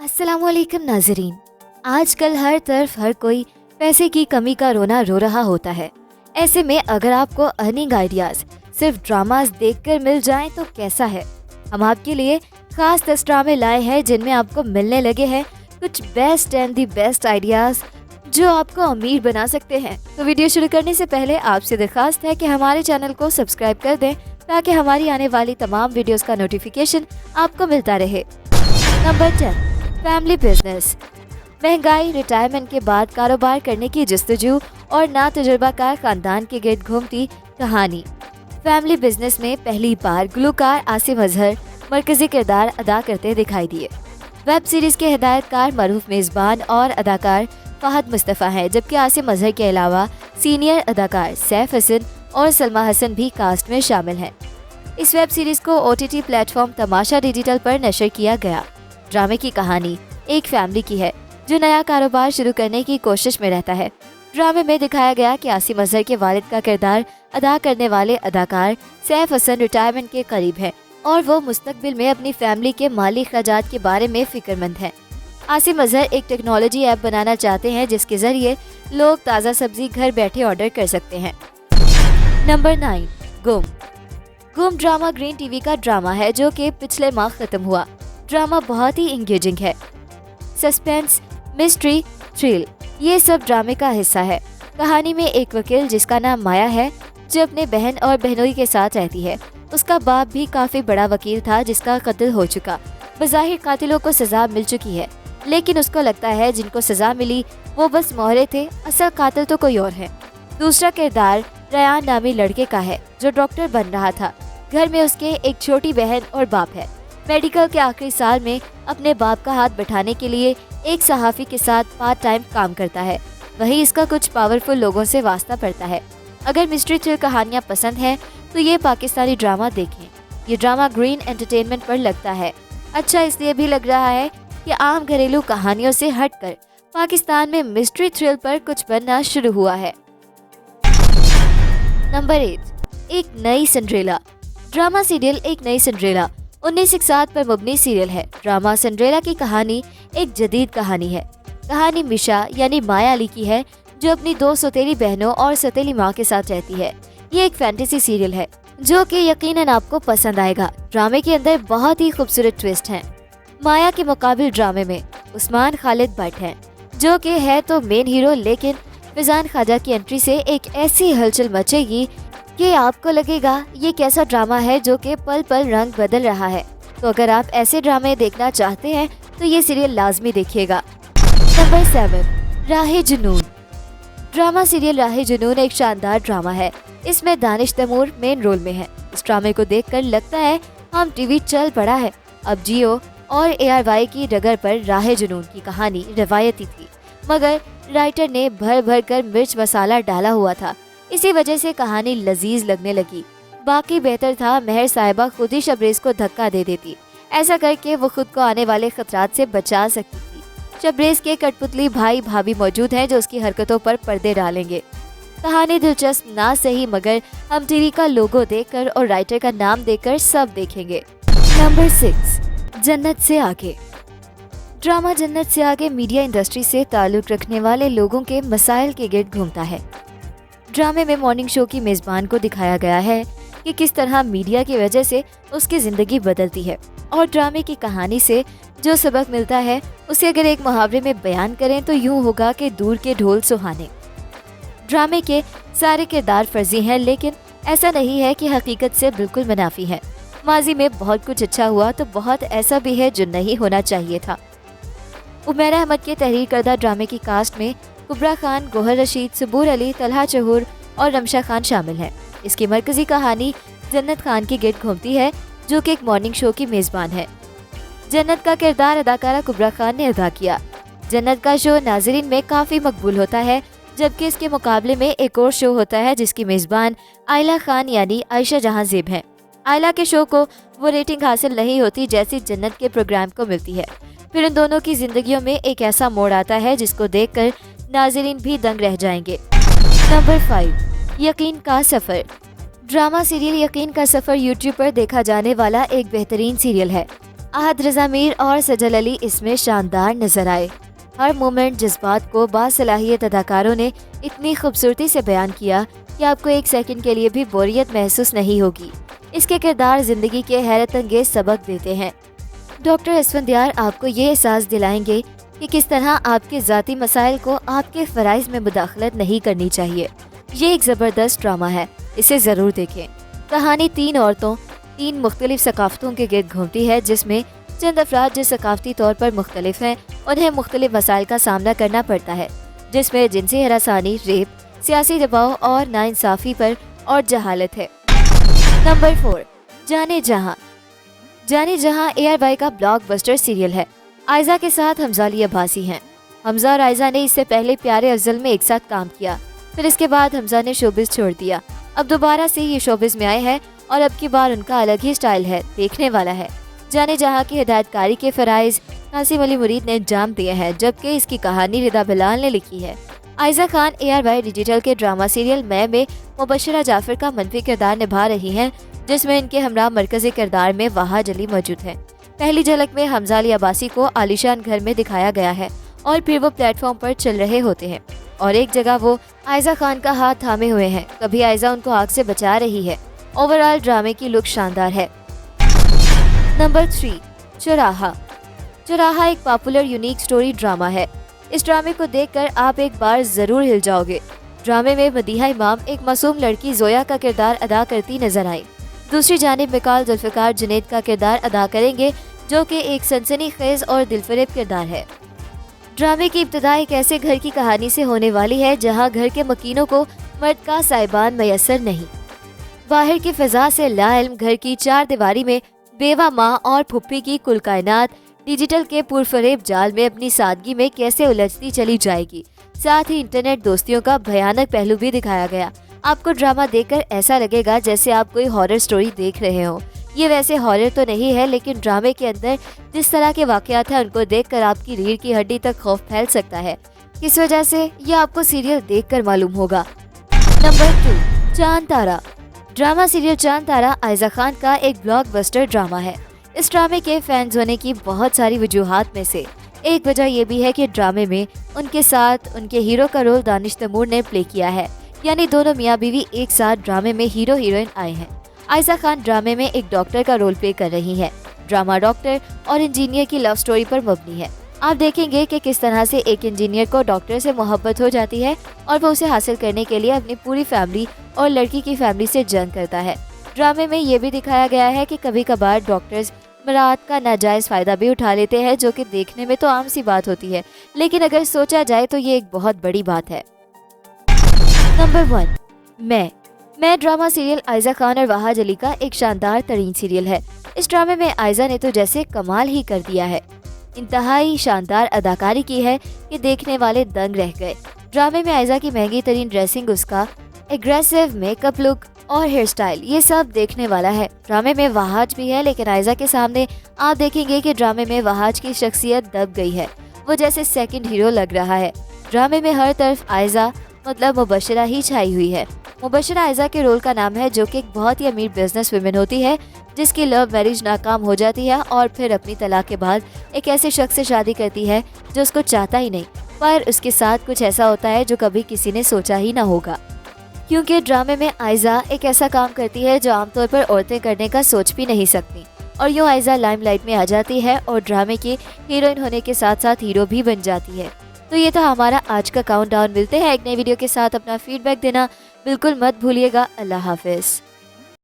अस्सलामुअलैकुम नाजरीन। आजकल हर तरफ हर कोई पैसे की कमी का रोना रो रहा होता है। ऐसे में अगर आपको अर्निंग आइडियाज सिर्फ ड्रामास देखकर मिल जाएं तो कैसा है। हम आपके लिए खास 10 ड्रामे लाए हैं जिनमें आपको मिलने लगे हैं कुछ best and the best ideas जो आपको अमीर बना सकते हैं। तो वीडियो शुरू करने से पहले आपसे दरखास्त है कि हमारे चैनल को सब्सक्राइब कर दें ताकि हमारी आने वाली तमाम वीडियोस का नोटिफिकेशन आपको मिलता रहे। Number 10, family business. महंगाई, रिटायरमेंट के बाद कारोबार करने की जस्तजू और ना तजुर्बाकार खानदान के गिर्द घूमती कहानी। फैमिली बिजनेस में पहली बार गुलकार आसिम अजहर मरकजी किरदार अदा करते दिखाई दिए। वेब सीरीज के हिदायतकार मरूफ मेजबान और अदाकार फहद मुस्तफ़ा हैं, जबकि आसिम अजहर के अलावा सीनियर अदाकार सैफ हसन और सलमा हसन भी कास्ट में शामिल हैं। इस वेब सीरीज को OTT प्लेटफॉर्म तमाशा डिजिटल पर नशर किया गया। ड्रामे की कहानी एक फैमिली की है जो नया कारोबार शुरू करने की कोशिश में रहता है। ड्रामे में दिखाया गया कि आसिम अजहर के वालिद का किरदार अदा करने वाले अदाकार सैफ हसन रिटायरमेंट के करीब हैं और वो मुस्तकबिल में अपनी फैमिली के माली खर्चात के बारे में फिक्रमंद हैं। आसिम अजहर एक टेक्नोलॉजी ऐप बनाना चाहते हैं जिसके जरिए लोग ताज़ा सब्जी घर बैठे ऑर्डर कर सकते हैं। नंबर 9, गुम ड्रामा ग्रीन टीवी का ड्रामा है जो कि पिछले माह खत्म हुआ। ड्रामा बहुत ही इंगेजिंग है। सस्पेंस, मिस्ट्री, थ्रिल ये सब ड्रामे का हिस्सा है। कहानी में एक वकील जिसका नाम माया है जो अपने बहन और बहनोई के साथ रहती है। उसका बाप भी काफी बड़ा वकील था जिसका कत्ल हो चुका। बज़ाहिर कातिलों को सजा मिल चुकी है लेकिन उसको लगता है जिनको सजा मिली वो बस मोहरे थे, असल कातिल तो कोई और है। दूसरा किरदार रयान नामी लड़के का है जो डॉक्टर बन रहा था। घर में उसके एक छोटी बहन और बाप है। मेडिकल के आखिरी साल में अपने बाप का हाथ बैठाने के लिए एक सहाफ़ी के साथ पार्ट टाइम काम करता है। वहीं इसका कुछ पावरफुल लोगों से वास्ता पड़ता है। अगर मिस्ट्री थ्रिल कहानियाँ पसंद हैं तो ये पाकिस्तानी ड्रामा देखें। ये ड्रामा ग्रीन एंटरटेनमेंट पर लगता है। अच्छा इसलिए भी लग रहा है कि आम घरेलू कहानियों से हटकर पाकिस्तान में मिस्ट्री थ्रिल पर कुछ बनना शुरू हुआ है। नंबर 8, एक नई सिंड्रेला। ड्रामा सीरियल एक नई सिंड्रेला 1961 पर मुबनी सीरियल है। ड्रामा सिंड्रेला की कहानी एक जदीद कहानी है। कहानी मिशा यानी माया अली की है जो अपनी 2 सौतेली बहनों और सौतेली माँ के साथ रहती है। ये एक फैंटेसी सीरियल है जो कि यकीनन आपको पसंद आएगा। ड्रामे के अंदर बहुत ही खूबसूरत ट्विस्ट हैं। माया के मुकाबिल ड्रामे में उस्मान खालिद भट्ट हैं जो कि है तो मेन हीरो, लेकिन फिजान ख्वाजा की एंट्री से एक ऐसी हलचल मचेगी कि आपको लगेगा ये कैसा ड्रामा है जो कि पल पल रंग बदल रहा है। तो अगर आप ऐसे ड्रामे देखना चाहते हैं तो ये सीरियल लाजमी देखिएगा। नंबर 7, राहे जुनून। ड्रामा सीरियल राहे जुनून एक शानदार ड्रामा है। इसमें दानिश तैमूर मेन रोल में है। इस ड्रामे को देखकर लगता है हम टीवी चल पड़ा है। अब जियो और ARY की डगर पर राहे जुनून की कहानी रवायती थी मगर राइटर ने भर भर कर मिर्च मसाला डाला हुआ था। इसी वजह से कहानी लजीज लगने लगी। बाकी बेहतर था मेहर साहिबा खुद ही शबरेज को धक्का दे देती। ऐसा करके वो खुद को आने वाले खतरात से बचा सकती थी। शबरेज के कठपुतली भाई भाभी मौजूद हैं जो उसकी हरकतों पर पर्दे डालेंगे। कहानी दिलचस्प ना सही मगर हम टीवी का लोगो देखकर और राइटर का नाम देखकर सब देखेंगे। नंबर 6, जन्नत से आगे। ड्रामा जन्नत से आगे मीडिया इंडस्ट्री से ताल्लुक रखने वाले लोगों के मसाइल के गिर्द घूमता है। ड्रामे में मॉर्निंग शो की मेज़बान को दिखाया गया है कि किस तरह मीडिया की वजह से उसकी ज़िंदगी बदलती है और ड्रामे की कहानी से जो सबक मिलता है उसे अगर एक मुहावरे में बयान करें तो यूँ होगा कि दूर के ढोल सुहाने। ड्रामे के सारे किरदार फर्जी हैं लेकिन ऐसा नहीं है कि हकीकत से बिल्कुल मुनाफी है। माजी में बहुत कुछ अच्छा हुआ तो बहुत ऐसा भी है जो नहीं होना चाहिए था। उमैरा अहमद के तहरीर करदा ड्रामे की कास्ट में कुबरा खान, गोहर रशीद, सबूर अली, तलहा चहूर और रमशा खान शामिल हैं। इसकी मरकजी कहानी जन्नत खान की गिर्द घूमती है जो कि एक मॉर्निंग शो की मेज़बान है। जन्नत का किरदार अदाकारा कुबरा खान ने अदा किया। जन्नत का शो नाजरीन में काफ़ी मकबूल होता है जबकि इसके मुकाबले में एक और शो होता है जिसकी मेज़बान आयला खान यानी आयशा जहां ज़ेब हैं। आयला के शो को वो रेटिंग हासिल नहीं होती जैसी जन्नत के प्रोग्राम को मिलती है। फिर इन दोनों की जिंदगियों में एक ऐसा मोड़ आता है जिसको देखकर नाजरीन भी दंग रह जाएंगे। नंबर 5, यकीन का सफ़र। ड्रामा सीरियल यकीन का सफ़र यूट्यूब पर देखा जाने वाला एक बेहतरीन सीरियल है। आहद रज़ा मीर और सजल अली इसमें शानदार नजर आए। हर मोमेंट जज्बात को बासलाहियत अदाकारों ने इतनी खूबसूरती से बयान किया कि आपको एक सेकंड के लिए भी बोरियत महसूस नहीं होगी। इसके किरदार जिंदगी के हैरत अंगेज सबक देते हैं। डॉक्टर असफंदियार आपको ये एहसास दिलाएंगे कि किस तरह आपके ज़ाती मसाइल को आपके फ़राइज़ में मुदाखलत नहीं करनी चाहिए। ये एक ज़बरदस्त ड्रामा है, इसे ज़रूर देखें। कहानी 3 औरतों 3 मुख्तलिफ सकाफ़तों के गिर्द घूमती है, जिसमें चंद अफराद जो सकाफ़ती तौर पर मुख्तलिफ हैं उन्हें मुख्तलिफ मसाइल का सामना करना पड़ता है, जिसमें जिनसी हरासानी, रेप, सियासी दबाव और नाइंसाफ़ी पर और जहालत है। नंबर 4, जाने जहां। जाने जहां ARY का ब्लॉकबस्टर सीरियल है। आयजा के साथ हमजा अली अब्बासी हैं। हमजा और आयजा ने इससे पहले प्यारे अफजल में एक साथ काम किया, फिर इसके बाद हमजा ने शोबिस छोड़ दिया। अब दोबारा से ये शोबिस में आए हैं और अब की बार उनका अलग ही स्टाइल है, देखने वाला है। जाने जहां की हिदायतकारी के फराइज कासिम अली मुरीद ने अंजाम दिए हैं, जबकि इसकी कहानी रिदा बिलाल ने लिखी है। आयजा खान ARY डिजिटल के ड्रामा सीरियल मैं में मुबशरा जाफर का मनफी किरदार निभा रही हैं, जिसमें इनके हमरा मरकजी किरदार में वहाज अली मौजूद हैं। पहली झलक में हमजा अली अब्बासी को आलीशान घर में दिखाया गया है और फिर वो प्लेटफॉर्म पर चल रहे होते हैं और एक जगह वो आयजा खान का हाथ थामे हुए हैं। कभी आयजा उनको आग से बचा रही है। ओवरऑल ड्रामे की लुक शानदार है। नंबर 3, चौराहा। चौराहा एक पॉपुलर यूनिक स्टोरी ड्रामा है। इस ड्रामे को देखकर आप एक बार जरूर हिल जाओगे। ड्रामे में मदीहा इमाम एक मासूम लड़की जोया का किरदार अदा करती नजर आई। दूसरी जानिब मिकाल जुल्फ़िकार जुनैद का किरदार अदा करेंगे, जो कि एक सनसनीखेज और दिलफरेब किरदार है। ड्रामे की इब्तिदा एक ऐसे घर की कहानी से होने वाली है जहां घर के मकीनों को मर्द का साइबान मयसर नहीं। बाहर की फिजा से लाइल्म घर की 4 दीवारी में बेवा माँ और फुप्पी की कुल कायनात डिजिटल के पुरफरेब जाल में अपनी सादगी में कैसे उलझती चली जाएगी। साथ ही इंटरनेट दोस्तियों का भयानक पहलू भी दिखाया गया। आपको ड्रामा देखकर ऐसा लगेगा जैसे आप कोई हॉरर स्टोरी देख रहे हो। ये वैसे हॉरर तो नहीं है, लेकिन ड्रामे के अंदर जिस तरह के वाकयात हैं उनको देखकर आपकी रीढ़ की हड्डी तक खौफ फैल सकता है। इस वजह से ये आपको सीरियल देखकर मालूम होगा। नंबर 2, चांद तारा। ड्रामा सीरियल चांद तारा आयजा खान का एक ब्लॉकबस्टर ड्रामा है। इस ड्रामे के फैंस होने की बहुत सारी वजूहात में से एक वजह ये भी है कि ड्रामे में उनके साथ उनके हीरो का रोल दानिश तैमूर ने प्ले किया है, यानी दोनों मियाँ बीवी एक साथ ड्रामे में हीरो हीरोइन आए हैं। आयजा खान ड्रामे में एक डॉक्टर का रोल प्ले कर रही है। ड्रामा डॉक्टर और इंजीनियर की लव स्टोरी पर मबनी है। आप देखेंगे कि किस तरह से एक इंजीनियर को डॉक्टर से मोहब्बत हो जाती है और वो उसे हासिल करने के लिए अपनी पूरी फैमिली और लड़की की फैमिली से जंग करता है। ड्रामे में ये भी दिखाया गया है कि कभी कभार डॉक्टर्स मराद का नाजायज फायदा भी उठा लेते हैं, जो कि देखने में तो आम सी बात होती है, लेकिन अगर सोचा जाए तो ये एक बहुत बड़ी बात है। नंबर 1, मैं ड्रामा सीरियल आयजा खान और वहाज अली का एक शानदार तरीन सीरियल है। इस ड्रामे में आयजा ने तो जैसे कमाल ही कर दिया है। इंतहाई शानदार अदाकारी की है कि देखने वाले दंग रह गए। ड्रामे में आयजा की महंगी तरीन ड्रेसिंग, उसका एग्रेसिव मेकअप लुक और हेयर स्टाइल, ये सब देखने वाला है। ड्रामे में वहाज भी है, लेकिन आयजा के सामने आप देखेंगे कि ड्रामे में वहाज की शख्सियत दब गई है। वो जैसे सेकंड हीरो लग रहा है। ड्रामे में हर तरफ आयजा मतलब मुबशरा ही छाई हुई है। मुबशरा आयजा के रोल का नाम है, जो कि एक बहुत ही अमीर बिजनेस वुमेन होती है जिसकी लव मैरिज नाकाम हो जाती है और फिर अपनी तलाक के बाद एक ऐसे शख्स से शादी करती है जो उसको चाहता ही नहीं, पर उसके साथ कुछ ऐसा होता है जो कभी किसी ने सोचा ही ना होगा। क्योंकि ड्रामे में आयजा एक ऐसा काम करती है जो आमतौर पर औरतें करने का सोच भी नहीं सकती, और यूँ आयजा लाइमलाइट में आ जाती है और ड्रामे की हीरोइन होने के साथ साथ हीरो भी बन जाती है। तो ये था हमारा आज का काउंटडाउन। मिलते हैं एक नई वीडियो के साथ। अपना फीडबैक देना बिल्कुल मत भूलिएगा। अल्लाह हाफिज।